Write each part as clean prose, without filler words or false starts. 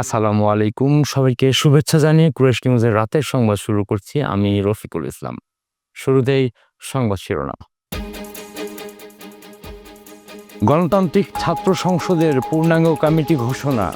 আসসালামু আলাইকুম। সবাইকে শুভেচ্ছা জানিয়ে কুরাইশ নিউজের রাতের সংবাদ শুরু করছি। আমি রফিকুল ইসলাম। শুরুতেই সংবাদ শিরোনাম। গণতান্ত্রিক ছাত্র সংসদের পূর্ণাঙ্গ কমিটি ঘোষণা।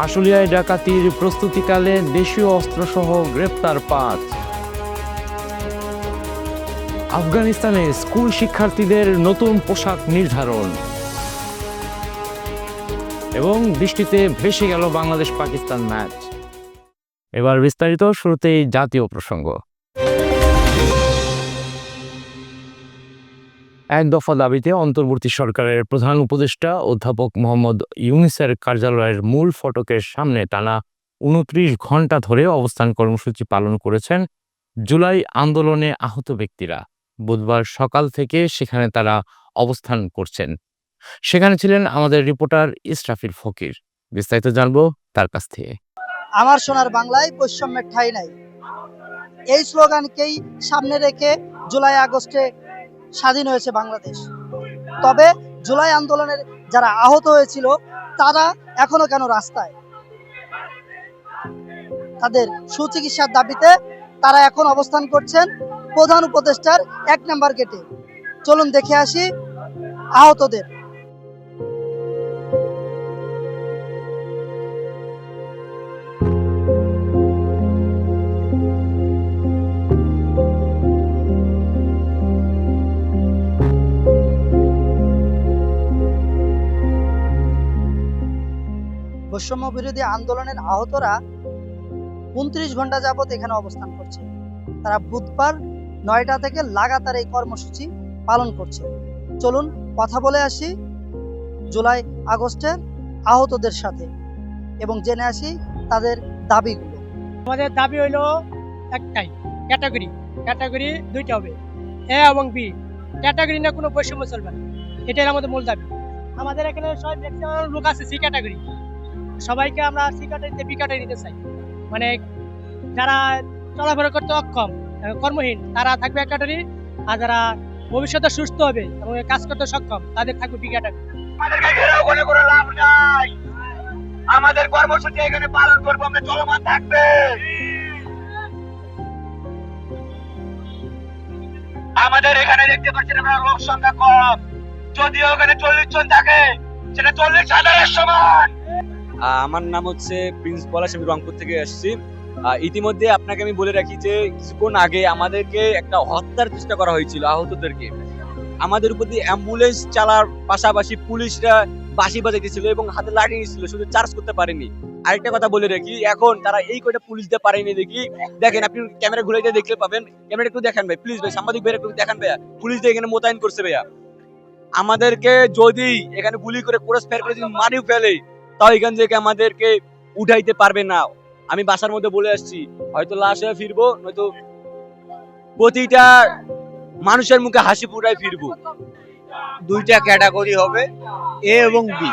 আশুলিয়ায় ডাকাতির প্রস্তুতিকালে দেশীয় অস্ত্রসহ গ্রেপ্তার ৫। আফগানিস্তানে স্কুল শিক্ষার্থীদের নতুন পোশাক নির্ধারণ। এবং বৃষ্টিতে ভেসে গেল বাংলাদেশ পাকিস্তান ম্যাচ। এবার বিস্তারিত। শুরুতেই জাতীয় প্রসঙ্গ। এক দফা দাবিতে অন্তর্বর্তী সরকারের প্রধান উপদেষ্টা অধ্যাপক মোহাম্মদ ইউনূসের কার্যালয়ের মূল ফটকের সামনে টানা ২৯ ঘণ্টা ধরে অবস্থান কর্মসূচি পালন করেছেন জুলাই আন্দোলনে আহত ব্যক্তিরা। বুধবার সকাল থেকে সেখানে তারা অবস্থান করছেন। সেখানে ছিলেন আমাদের রিপোর্টার ইসরাফিল ফকির। বিস্তারিত জানবো তার কাছ থেকে। আমার সোনার বাংলায় বৈষম্যের ঠাঁই নাই, এই স্লোগানকেই সামনে রেখে জুলাই আগস্টে স্বাধীন হয়েছে বাংলাদেশ। তবে জুলাই আন্দোলনের যারা আহত হয়েছিল তারা এখনো কেন রাস্তায়? তাদের সুচিকিৎসার দাবিতে তারা এখন অবস্থান করছেন প্রধান উপদেষ্টার ১ নম্বর গেটে। চলুন দেখে আসি আহতদের। বৈষম্য বিরোধী আন্দোলনের আহতরা ২৯ ঘন্টা যাবৎ এখানে অবস্থান করছে। তারা বুধবার ৯টা থেকে লাগাতার এই কর্মসূচি পালন করছে। চলুন কথা বলে আসি জুলাই আগস্টের আহতদের সাথে এবং জেনে আসি তাদের দাবিগুলো। আমাদের দাবি হইলো একটাই, ক্যাটাগরি দুইটা হবে, এ এবং বি। ক্যাটাগরি না কোনো বৈষম্য চলবে না, এটাই আমাদের মূল দাবি। আমাদের এখানে সবাই ম্যাক্সিমাম লোক আছে সি ক্যাটাগরি, সবাইকে আমরা সি ক্যাটাগরিতে বি ক্যাটাগরি নিতে চাই। মানে যারা চলাফেরা করতে অক্ষম, কর্মহীন, তারা থাকবে এক ক্যাটাগরি, আর যারা ভবিষ্যতে সুস্থ হবে এবং কাজ করতে সক্ষম তাদের থাকবে বি ক্যাটাগরি। আমাদের কর্মসূচি এখানে পালন করবো, আমরা চলমান থাকবে। আমাদের এখানে দেখতে পাচ্ছেন আমরা লোক সংখ্যা কম, যদিও এখানে ৪০ জন থাকে, সেটা ৪০,০০০-এর সমান। আমার নাম হচ্ছে প্রিন্স পলাশ, আমি রংপুর থেকে আসছি। ইতিমধ্যে আপনাকে আমি বলে রাখি যে কিছুক্ষণ আগে আমাদেরকে একটা হত্যার চেষ্টা করা হয়েছিল আহতদেরকে। আমাদের উপর দিয়ে অ্যাম্বুলেন্স চালার পাশাপাশি পুলিশরা বাঁশি বাজাইতেছিল এবং হাতে লাঠি নিয়েছিল, শুধু চার্জ করতে পারেনি। আরেকটা কথা বলে রাখি, এখন তারা এই কয়টা পুলিশ দিয়ে পারেনি দেখি। দেখেন, আপনি ক্যামেরা ঘুরে দেখলে পাবেন। ক্যামেরা একটু দেখেন ভাই, প্লিজ ভাই, সাংবাদিক ভাই একটু দেখেন ভাইয়া, পুলিশ দিয়ে এখানে মোতায়েন করছে ভাইয়া। আমাদেরকে যদি এখানে গুলি করে ক্রস ফায়ার করে যদি মারিও ফেলে, তাও এখান থেকে আমাদেরকে উঠাইতে পারবে না। আমি বাসার মধ্যে বলে আসছি, হয়তো লাশ হয়ে ফিরবো, নয়তো প্রতিটা মানুষের মুখে হাসি ফুটাই ফিরবো। দুইটা ক্যাটাগরি হবে, এ এবং বি।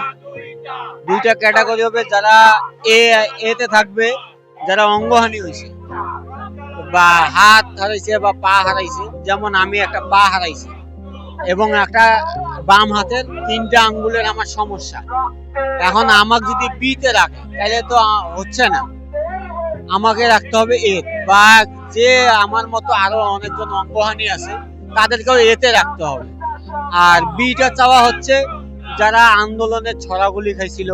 দুইটা ক্যাটাগরি হবে, যারা এতে থাকবে যারা অঙ্গহানি হয়েছে বা হাত হারাইছে বা পা হারাইছে, যেমন আমি একটা পা হারাইছি এবং একটা বাম হাতের 3টা আঙ্গুলের আমার সমস্যা। এখন আমাকে যদি বিতে রাখে তাহলে তো হচ্ছে না, আমাকে রাখতে হবে এ, বা যে আমার মতো আরো অনেকজন অঙ্গহানি আছে তাদেরকেও এতে রাখতে হবে। আর বিটা চাওয়া হচ্ছে যারা আন্দোলনে ছড়াগুলি খাইছিল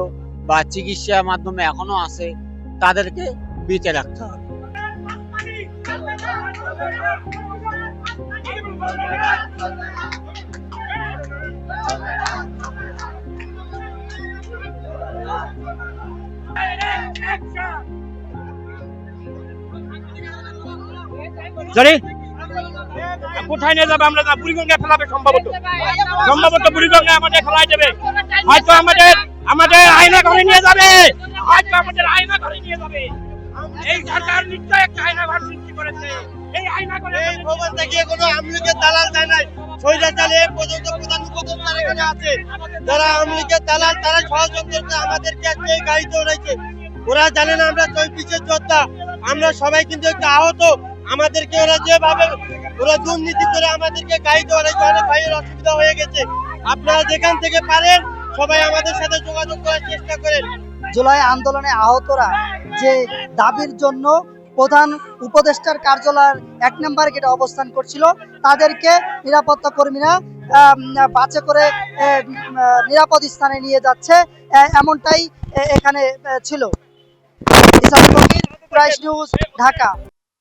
বা চিকিৎসার মাধ্যমে এখনো আছে, তাদেরকে বিতে রাখতে হবে। কোথায় নিয়ে যাবে? আমরা বুড়িগঙ্গায় ফেলাবে, সম্ভবত বুড়িগঙ্গায় আমাদের ফেলাই দেবে। হয়তো আমাদের আয়না ঘরে নিয়ে যাবে, এই সরকার নিশ্চয় একটা আয়না ঘর সৃষ্টি করেছে। এই আয়না ঘরে এই ভবন থেকে কোনো আমলিকের দালাল দেয় নাই, স্বৈরাচারী পর্যন্ত প্রধান উপদেষ্টার এখানে আছে। যারা আমলিকের দালাল, তারা ষড়যন্ত্র করে আমাদেরকে এই গাড়িতে উঠাইছে। ওরা জানে না আমরা ২৪-এর যোদ্ধা, আমরা সবাই কিন্তু একটু আহত। আমাদেরকে ওরা যেভাবে দুর্নীতি করে আমাদেরকে গাড়িতে উঠাইছে, অনেক ভাইয়ের অসুবিধা হয়ে গেছে। আপনারা যেখান থেকে পারেন সবাই আমাদের সাথে যোগাযোগ করার চেষ্টা করেন। জুলাই আন্দোলনে আহতরা যে দাবির জন্য প্রধান উপদেষ্টার কার্যালয়ের ১ নম্বর গেটে অবস্থান করছিল, তাদেরকে নিরাপত্তা কর্মীরা বাসে করে নিরাপদ স্থানে নিয়ে যাচ্ছে, এমনটাই এখানে ছিল। ইসলাম ফকির, প্রাইস নিউজ, ঢাকা।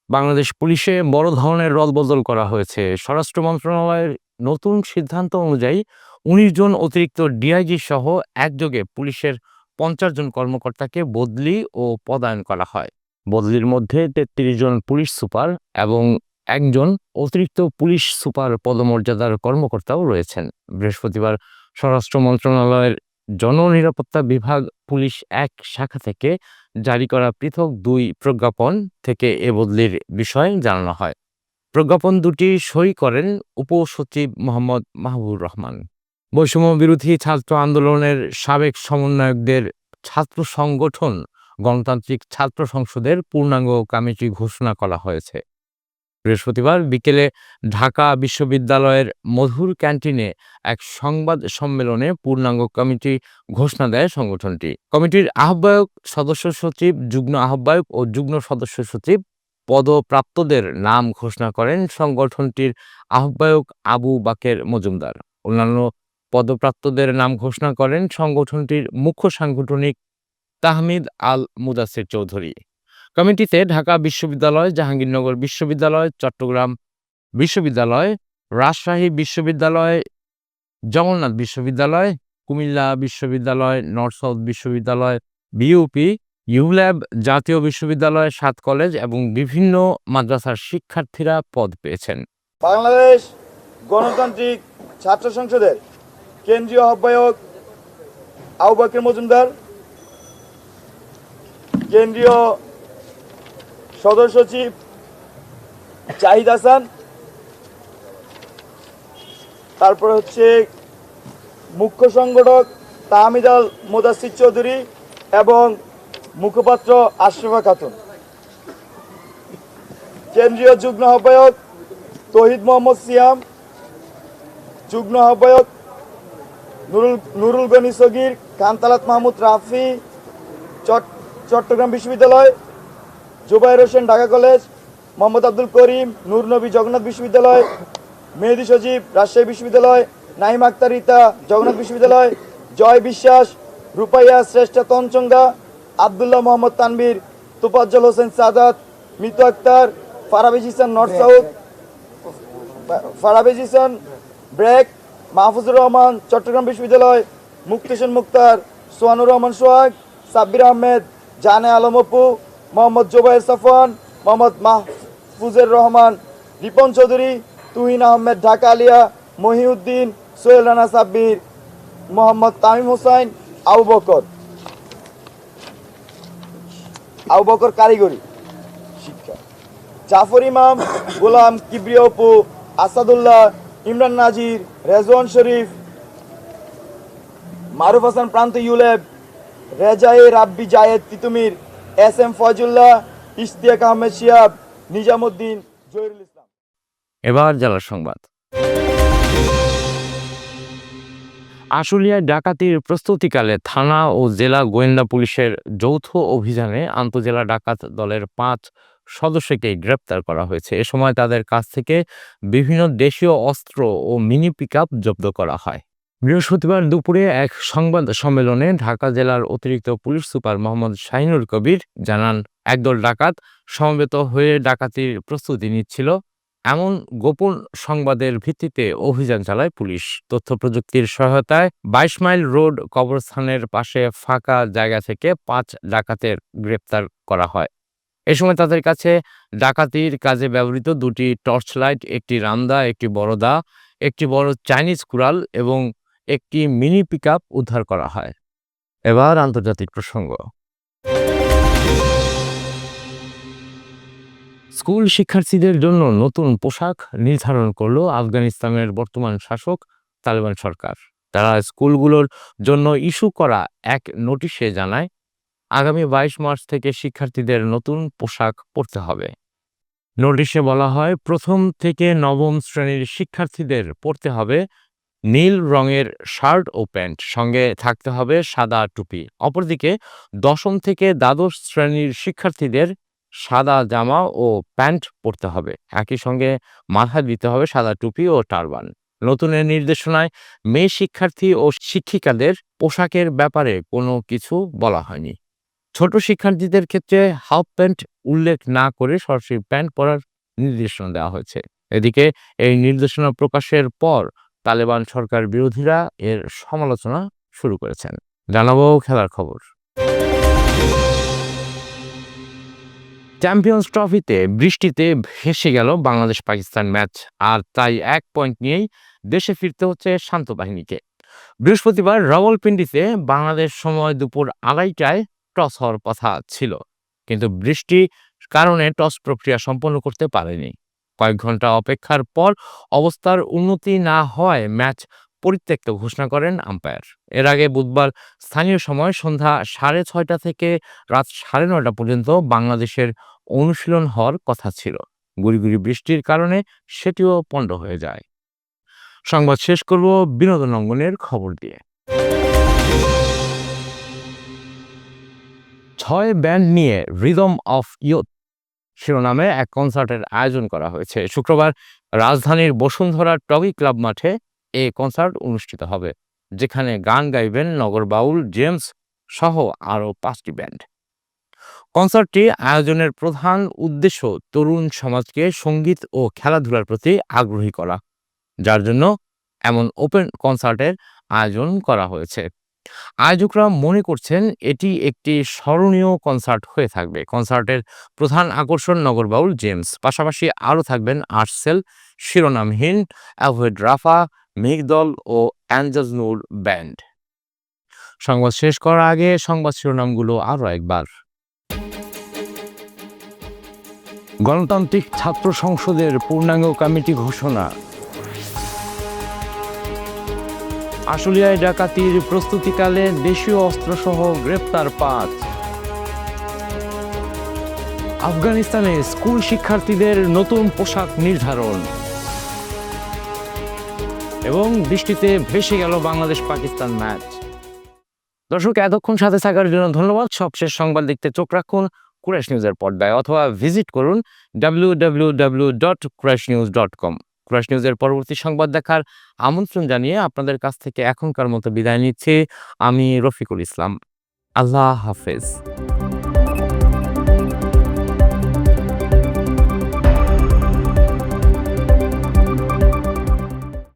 বাংলাদেশ পুলিশে বড় ধরনের রদবদল করা হয়েছে। স্বরাষ্ট্র মন্ত্রণালয়ের নতুন সিদ্ধান্ত অনুযায়ী ১৯ জন অতিরিক্ত ডিআইজি সহ একযোগে পুলিশের ৫০ জন কর্মকর্তাকে বদলি ও পদায়ন করা হয়। বদলির মধ্যে ৩৩ জন পুলিশ সুপার এবং একজন অতিরিক্ত পুলিশ সুপার পদমর্যাদার কর্মকর্তাও রয়েছেন। বৃহস্পতিবার স্বরাষ্ট্র মন্ত্রণালয়ের জননিরাপত্তা বিভাগ পুলিশ ১ শাখা থেকে জারি করা পৃথক ২ প্রজ্ঞাপন থেকে এ বদলির বিষয়ে জানানো হয়। প্রজ্ঞাপন দুটি সই করেন উপসচিব মোহাম্মদ মাহবুবুর রহমান। বৈষম্য বিরোধী ছাত্র আন্দোলনের সাবেক সমন্বয়কদের ছাত্র সংগঠন গণতান্ত্রিক ছাত্র সংসদের পূর্ণাঙ্গ কমিটি ঘোষণা করা হয়েছে। বৃহস্পতিবার বিকেলে ঢাকা বিশ্ববিদ্যালয়ের মধুর ক্যান্টিনে এক সংবাদ সম্মেলনে পূর্ণাঙ্গ কমিটি ঘোষণা দেয় সংগঠনটি। কমিটির আহ্বায়ক, সদস্য সচিব, যুগ্ম আহ্বায়ক ও যুগ্ম সদস্য সচিব পদপ্রাপ্তদের নাম ঘোষণা করেন সংগঠনটির আহ্বায়ক আবু বাকের মজুমদার। অন্যান্য পদপ্রাপ্তদের নাম ঘোষণা করেন সংগঠনটির মুখ্য সাংগঠনিক তাহমিদ আল মুদাসির চৌধুরী। কমিটিতে ঢাকা বিশ্ববিদ্যালয়, জাহাঙ্গীরনগর বিশ্ববিদ্যালয়, চট্টগ্রাম বিশ্ববিদ্যালয়, রাজশাহী বিশ্ববিদ্যালয়, জগন্নাথ বিশ্ববিদ্যালয়, কুমিল্লা বিশ্ববিদ্যালয়, নর্থ সাউথ বিশ্ববিদ্যালয়, বিইউপি, ইউল্যাব, জাতীয় বিশ্ববিদ্যালয়, ৭ কলেজ এবং বিভিন্ন মাদ্রাসার শিক্ষার্থীরা পদ পেয়েছেন। বাংলাদেশ গণতান্ত্রিক ছাত্র সংসদের কেন্দ্রীয় আহ্বায়ক আবু বকর মজুমদার, কেন্দ্রীয় সদস্য সচিব জাহিদ হাসান, তারপর হচ্ছে মুখ্য সংগঠক তাহমিদ আল মুদাসির চৌধুরী এবং মুখপাত্র আশরাফা খাতুন, কেন্দ্রীয় যুগ্ম আহ্বায়ক তৌহিদ মোহাম্মদ সিয়াম, যুগ্ম আহ্বায়ক নুরুল গনি সগির, কান্তালাত মাহমুদ রাফি, চট্টগ্রাম বিশ্ববিদ্যালয়, জুবাইর হোসেন ঢাকা কলেজ, মোহাম্মদ আব্দুল করিম নূর নবী জগন্নাথ বিশ্ববিদ্যালয়, মেহেদী সজীব রাজশাহী বিশ্ববিদ্যালয়, নাইম আক্তার রিতা জগন্নাথ বিশ্ববিদ্যালয়, জয় বিশ্বাস, রূপাইয়া শ্রেষ্ঠা তনচঙ্গা, আবদুল্লাহ মোহাম্মদ তানবীর, তোফাজ্জল হোসেন সাদাত, মিতু আক্তার, ফারাবিজ ইহসান নর্থ সাউথ, ফারাবিজ ইহসান ব্রেক, মাহফুজুর রহমান চট্টগ্রাম বিশ্ববিদ্যালয়, মুক্তেশন মুক্তার, সোহানুর রহমান সোহাগ, সাব্বির আহমেদ, জানে আলম অপু, মোহাম্মদ জোবায়ের সাফওয়ান, মোহাম্মদ মাহফুজুর রহমান, রিপন চৌধুরী, তুহিন আহমেদ ঢাকা আলিয়া, মহিউদ্দিন, সোহেল রানা সাব্বির, মোহাম্মদ তামিম হোসাইন, আবু বকর কারিগরি শিক্ষা, জাফর ইমাম, গোলাম কিবরিয়া অপু, আসাদুল্লাহ, ইমরান নাজির, রেজওয়ান শরীফ, মারুফ হাসান প্রান্ত ইউলেব, রেজায়ে রাব্বি জায়েদ তিতুমির, এস এম ফয়জুল্লাহ, ইশতিয়াক আহমেদ শিহাব, নিজামুদ্দিন, জহিরুল ইসলাম। এবার জেলার সংবাদ। আশুলিয়ায় ডাকাতির প্রস্তুতিকালে থানা ও জেলা গোয়েন্দা পুলিশের যৌথ অভিযানে আন্তজেলা ডাকাত দলের ৫ সদস্যকে গ্রেপ্তার করা হয়েছে। এ সময় তাদের কাছ থেকে বিভিন্ন দেশীয় অস্ত্র ও মিনি পিকআপ জব্দ করা হয়। বৃহস্পতিবার দুপুরে এক সংবাদ সম্মেলনে ঢাকা জেলার অতিরিক্ত পুলিশ সুপার মোহাম্মদ শাহিনুর কবির জানান, একদল ডাকাত সমবেত হয়ে ডাকাতির প্রস্তুতি নিচ্ছিল। এমন গোপন সংবাদের ভিত্তিতে অভিযান চালায় পুলিশ। তথ্য প্রযুক্তির সহায়তায় ২২ মাইল রোড কবরস্থানের পাশে ফাঁকা জায়গা থেকে ৫ ডাকাতের গ্রেপ্তার করা হয়। এ সময় তাদের কাছে ডাকাতির কাজে ব্যবহৃত ২টি টর্চ লাইট, একটি রামদা, একটি বড় দা, একটি বড় চাইনিজ কুড়াল এবং একটি মিনি পিকআপ উদ্ধার করা হয়। এবার আন্তর্জাতিক প্রসঙ্গ। স্কুল শিক্ষার্থীদের জন্য নতুন পোশাক নির্ধারণ করল আফগানিস্তানের বর্তমান শাসক তালেবান সরকার। তারা স্কুলগুলোর জন্য ইস্যু করা এক নোটিশে জানায়, আগামী ২২ মার্চ থেকে শিক্ষার্থীদের নতুন পোশাক পরতে হবে। নোটিশে বলা হয়, প্রথম থেকে নবম শ্রেণীর শিক্ষার্থীদের পরতে হবে নীল রঙের শার্ট ও প্যান্ট, সঙ্গে থাকতে হবে সাদা টুপি। অপরদিকে দশম থেকে দ্বাদশ শ্রেণীর শিক্ষার্থীদের সাদা জামা ও প্যান্ট পরতে হবে। একই সঙ্গে মাথায় দিতে হবে সাদা টুপি ও টারবান। নতুন এই নির্দেশনায় মেয়ে শিক্ষার্থী ও শিক্ষিকাদের পোশাকের ব্যাপারে কোনো কিছু বলা হয়নি। ছোট শিক্ষার্থীদের ক্ষেত্রে হাফ প্যান্ট উল্লেখ না করে সরাসরি প্যান্ট পরার নির্দেশনা দেওয়া হয়েছে। এদিকে এই নির্দেশনা প্রকাশের পর তালেবান সরকার বিরোধীরা এর সমালোচনা শুরু করেছেন। জানাবো খেলার খবর। চ্যাম্পিয়ন্স ট্রফিতে বৃষ্টিতে ভেসে গেল বাংলাদেশ পাকিস্তান ম্যাচ, আর তাই 1 পয়েন্ট নিয়েই দেশে ফিরতে হচ্ছে শান্ত বাহিনীকে। বৃহস্পতিবার রাওয়ালপিন্ডিতে বাংলাদেশ সময় দুপুর 2:30টায় টস হওয়ার কথা ছিল, কিন্তু বৃষ্টির কারণে টস প্রক্রিয়া সম্পন্ন করতে পারেনি। কয়েক ঘন্টা অপেক্ষার পর অবস্থার উন্নতি না হওয়ায় ম্যাচ পরিত্যক্ত ঘোষণা করেন আম্পায়ার। এর আগে বুধবার স্থানীয় সময় সন্ধ্যা 6:30 থেকে রাত 9:30 পর্যন্ত বাংলাদেশের অনুশীলন হওয়ার কথা ছিল। গুড়ি বৃষ্টির কারণে সেটিও পণ্ড হয়ে যায়। সংবাদ শেষ করব বিনোদন অঙ্গনের খবর দিয়ে। 6 ব্যান্ড নিয়ে রিদম অফ ইয়ুথ শিরোনামে এক কনসার্টের আয়োজন করা হয়েছে। শুক্রবার রাজধানীর বসুন্ধরা টগি ক্লাব মাঠে এই কনসার্ট অনুষ্ঠিত হবে, যেখানে গান গাইবেন নগর বাউল জেমস সহ আরও 5টি ব্যান্ড। কনসার্টটি আয়োজনের প্রধান উদ্দেশ্য তরুণ সমাজকে সঙ্গীত ও খেলাধুলার প্রতি আগ্রহী করা, যার জন্য এমন ওপেন কনসার্টের আয়োজন করা হয়েছে। আয়োজকরা মনে করছেন এটি একটি স্মরণীয় কনসার্ট হয়ে থাকবে। কনসার্টের প্রধান আকর্ষণ নগর বাউল জেমস, পাশাপাশি আরও থাকবেন আর্টসেল, শিরোনামহীন, অ্যাভয়েড রাফা, মেঘদল ও অ্যাঞ্জাজনুর ব্যান্ড। সংবাদ শেষ করার আগে সংবাদ শিরোনামগুলো আরও একবার। গণতান্ত্রিক ছাত্র সংসদের পূর্ণাঙ্গ কমিটি ঘোষণা। আশুলিয়ায় ডাকাতির প্রস্তুতিকালে দেশীয় অস্ত্রসহ গ্রেপ্তার 5। আফগানিস্তানে স্কুল শিক্ষার্থীদের নতুন পোশাক নির্ধারণ। এবং বৃষ্টিতে ভেসে গেল বাংলাদেশ পাকিস্তান ম্যাচ। দর্শক, এতক্ষণ সাথে থাকার জন্য ধন্যবাদ। সবশেষ সংবাদ দেখতে চোখ রাখুন কুরাইশ নিউজের পর্দায় অথবা ভিজিট করুন www.qurayshnews.com। কুরাইশ নিউজের পরবর্তী সংবাদ দেখার আমন্ত্রণ জানিয়ে আপনাদের কাছ থেকে এখনকার মতো বিদায় নিচ্ছি আমি রফিকুল ইসলাম। আল্লাহ হাফেজ।